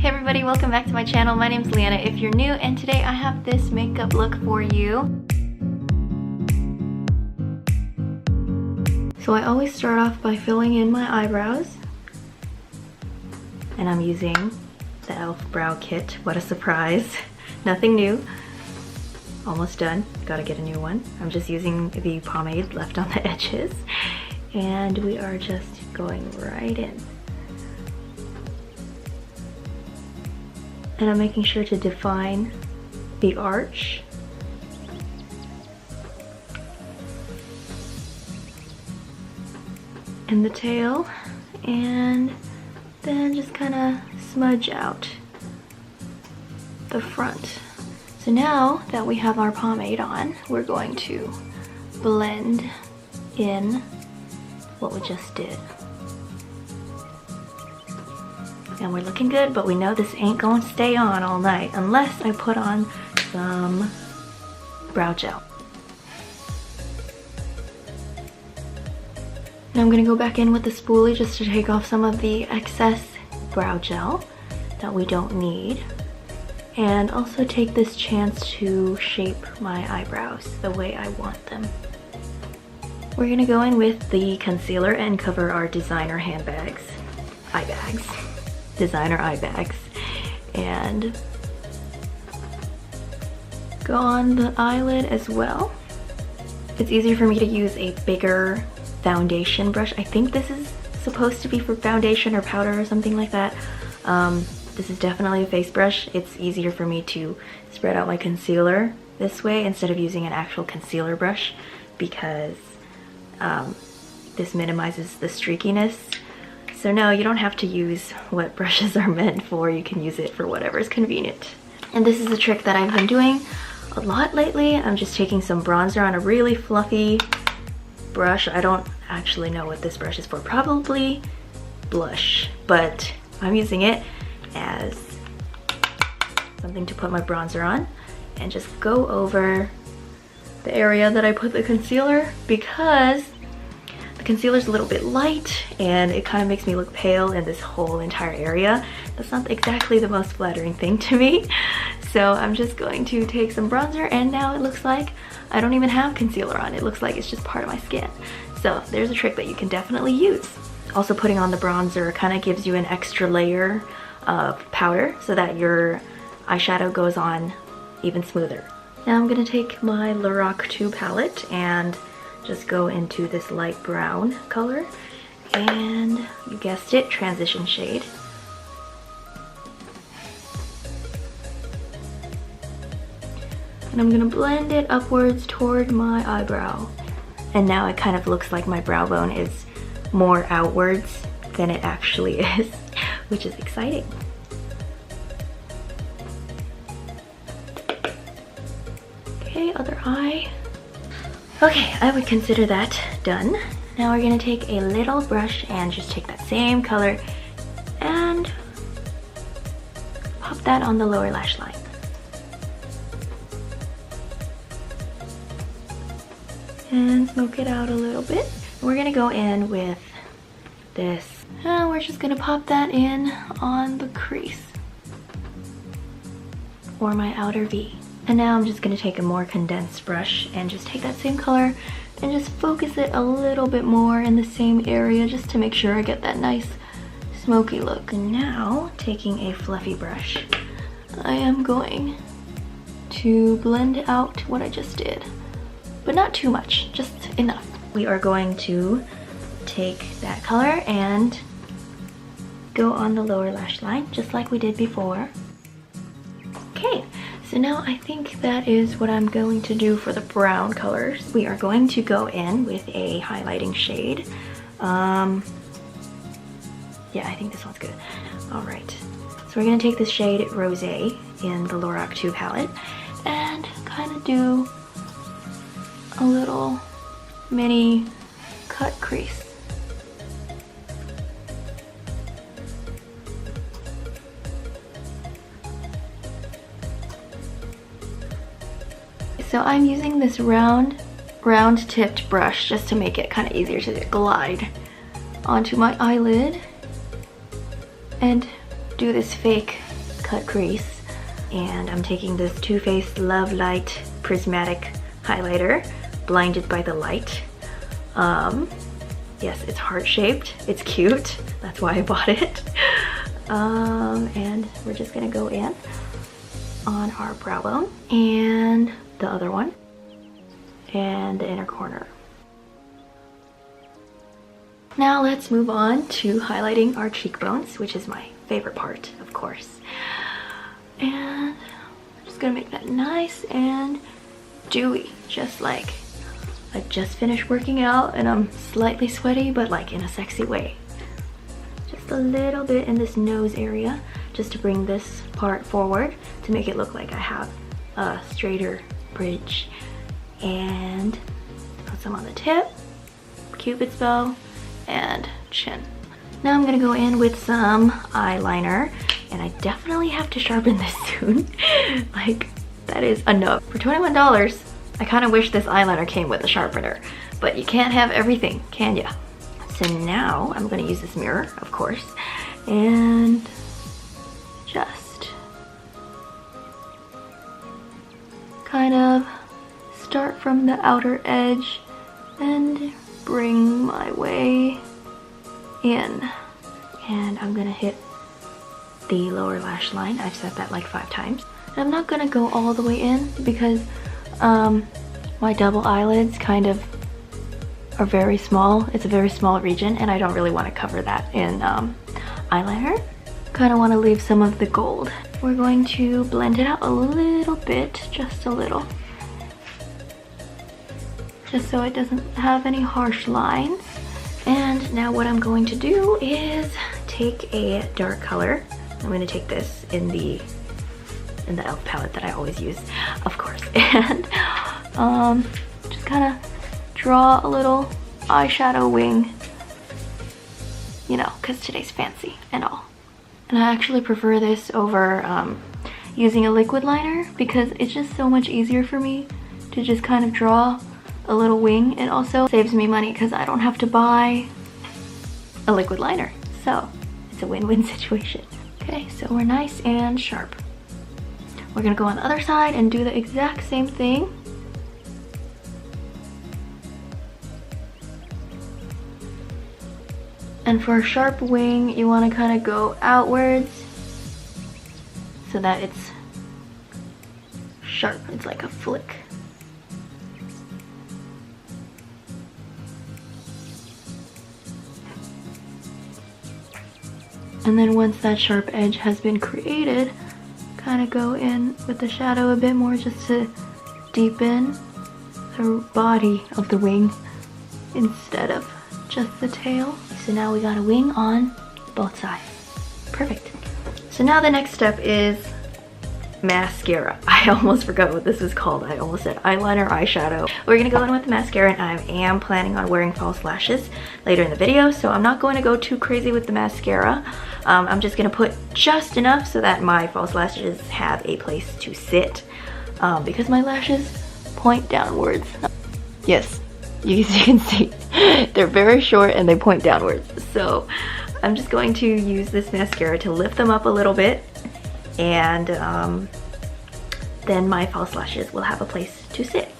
Hey everybody, welcome back to my channel. My name's Leanna if you're new, and today I have this makeup look for you. So I always start off by filling in my eyebrows. And I'm using the e.l.f. Brow Kit. What a surprise. Nothing new. Almost done. Gotta get a new one. I'm just using the pomade left on the edges. And we are just going right in. And I'm making sure to define the arch. And the tail. And then just kind of smudge out the front. So now that we have our pomade on, we're going to blend in what we just did. And we're looking good, but we know this ain't going to stay on all night unless I put on some brow gel. And I'm gonna go back in with the spoolie just to take off some of the excess brow gel that we don't need. And also take this chance to shape my eyebrows the way I want them. We're gonna go in with the concealer and cover our designer handbags, designer eye bags, and go on the eyelid as well. It's easier for me to use a bigger foundation brush. I think this is supposed to be for foundation or powder or something like that. This is definitely a face brush. It's easier for me to spread out my concealer this way instead of using an actual concealer brush because this minimizes the streakiness. So no, you don't have to use what brushes are meant for. You can use it for whatever is convenient. And this is a trick that I've been doing a lot lately. I'm just taking some bronzer on a really fluffy brush. I don't actually know what this brush is for. Probably blush, but I'm using it as something to put my bronzer on and just go over the area that I put the concealer because the concealer's a little bit light and it kind of makes me look pale in this whole entire area. That's not exactly the most flattering thing to me. So I'm just going to take some bronzer and now it looks like I don't even have concealer on. It looks like it's just part of my skin. So there's a trick that you can definitely use. Also putting on the bronzer kind of gives you an extra layer of powder so that your eyeshadow goes on even smoother. Now I'm going to take my Lorac 2 palette and just go into this light brown color and you guessed it, transition shade. And I'm going to blend it upwards toward my eyebrow. And now it kind of looks like my brow bone is more outwards than it actually is, which is exciting. Okay, other eye. Okay, I would consider that done. Now we're gonna take a little brush and just take that same color and pop that on the lower lash line. And smoke it out a little bit. We're gonna go in with this. And we're just gonna pop that in on the crease or my outer V. And now I'm just gonna take a more condensed brush and just take that same color and just focus it a little bit more in the same area just to make sure I get that nice smoky look. And now, taking a fluffy brush, I am going to blend out what I just did. But not too much, just enough. We are going to take that color and go on the lower lash line, just like we did before. Okay, so now I think that is what I'm going to do for the brown colors. We are going to go in with a highlighting shade. Yeah, I think this one's good. All right, so we're gonna take this shade Rosé in the Lorac 2 palette and kind of do a little mini cut crease. So I'm using this round tipped brush just to make it kind of easier to glide onto my eyelid and do this fake cut crease. And I'm taking this Too Faced Love Light Prismatic Highlighter, Blinded by the Light. Yes, it's heart-shaped. It's cute. That's why I bought it. And we're just gonna go in on our brow bone and the other one and the inner corner. Now let's move on to highlighting our cheekbones, which is my favorite part, of course. And I'm just gonna make that nice and dewy, just like I just finished working out and I'm slightly sweaty, but like in a sexy way. Just a little bit in this nose area, just to bring this part forward to make it look like I have a straighter bridge. And put some on the tip, Cupid's bow, and chin. Now I'm gonna go in with some eyeliner, and I definitely have to sharpen this soon. Like, that is enough. For $21, I kind of wish this eyeliner came with a sharpener, but you can't have everything, can ya? So now I'm gonna use this mirror, of course, and just kind of start from the outer edge and bring my way in. And I'm gonna hit the lower lash line. I've said that like 5 times. And I'm not gonna go all the way in because my double eyelids kind of are very small. It's a very small region and I don't really want to cover that in eyeliner. Kind of want to leave some of the gold. We're going to blend it out a little bit, just a little. Just so it doesn't have any harsh lines. And now what I'm going to do is take a dark color. I'm going to take this in the e.l.f. palette that I always use, of course, and just kind of draw a little eyeshadow wing, you know, because today's fancy and all. And I actually prefer this over using a liquid liner because it's just so much easier for me to just kind of draw a little wing. It also saves me money because I don't have to buy a liquid liner. So it's a win-win situation. Okay, so we're nice and sharp. We're gonna go on the other side and do the exact same thing. And for a sharp wing, you want to kind of go outwards so that it's sharp. It's like a flick. And then once that sharp edge has been created, kind of go in with the shadow a bit more just to deepen the body of the wing instead of just the tail. So now we got a wing on both sides. Perfect. So now the next step is mascara. I almost forgot what this is called. I almost said eyeliner, eyeshadow. We're gonna go in with the mascara, and I am planning on wearing false lashes later in the video, so I'm not going to go too crazy with the mascara. I'm just gonna put just enough so that my false lashes have a place to sit, because my lashes point downwards. Yes, you can see they're very short and they point downwards. So I'm just going to use this mascara to lift them up a little bit, and then my false lashes will have a place to sit.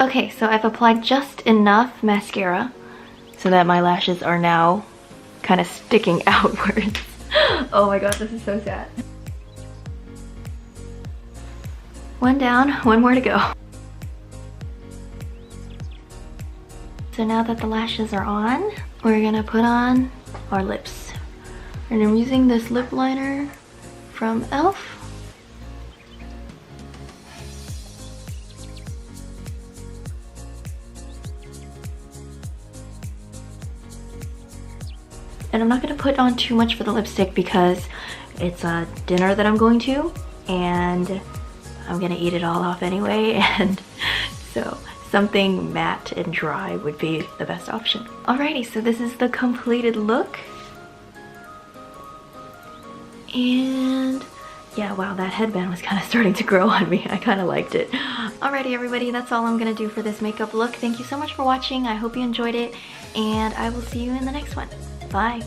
Okay, so I've applied just enough mascara so that my lashes are now kind of sticking outwards. Oh my god, this is so sad. One down, one more to go. So now that the lashes are on, we're gonna put on our lips. And I'm using this lip liner from e.l.f. And I'm not going to put on too much for the lipstick because it's a dinner that I'm going to, and I'm going to eat it all off anyway, and so something matte and dry would be the best option. Alrighty, so this is the completed look. And yeah, wow, that headband was kind of starting to grow on me. I kind of liked it. Alrighty, everybody, that's all I'm gonna do for this makeup look. Thank you so much for watching. I hope you enjoyed it, and I will see you in the next one. Bye.